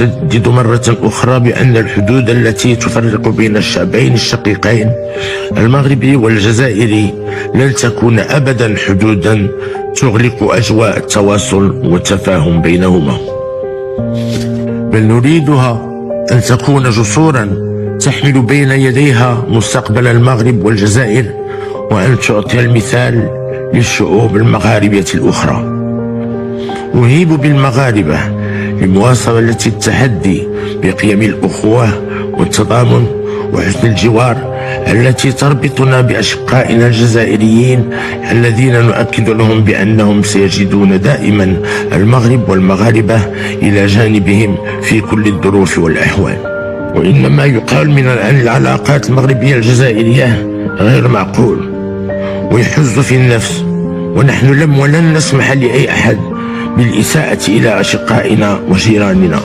أشدد مرة أخرى بأن الحدود التي تفرق بين الشعبين الشقيقين المغربي والجزائري لن تكون أبدا حدودا تغلق أجواء التواصل والتفاهم بينهما، بل نريدها أن تكون جسورا تحمل بين يديها مستقبل المغرب والجزائر، وأن تعطي المثال للشعوب المغاربية الأخرى. أهيب بالمغاربة لمواصلة التحدي بقيم الأخوة والتضامن وحسن الجوار التي تربطنا بأشقائنا الجزائريين، الذين نؤكد لهم بأنهم سيجدون دائما المغرب والمغاربة إلى جانبهم في كل الظروف والأحوال. وإن ما يقال من الآن العلاقات المغربية الجزائرية غير معقول ويحز في النفس، ونحن لم ولن نسمح لأي أحد بالإساءة إلى أشقائنا وجيراننا.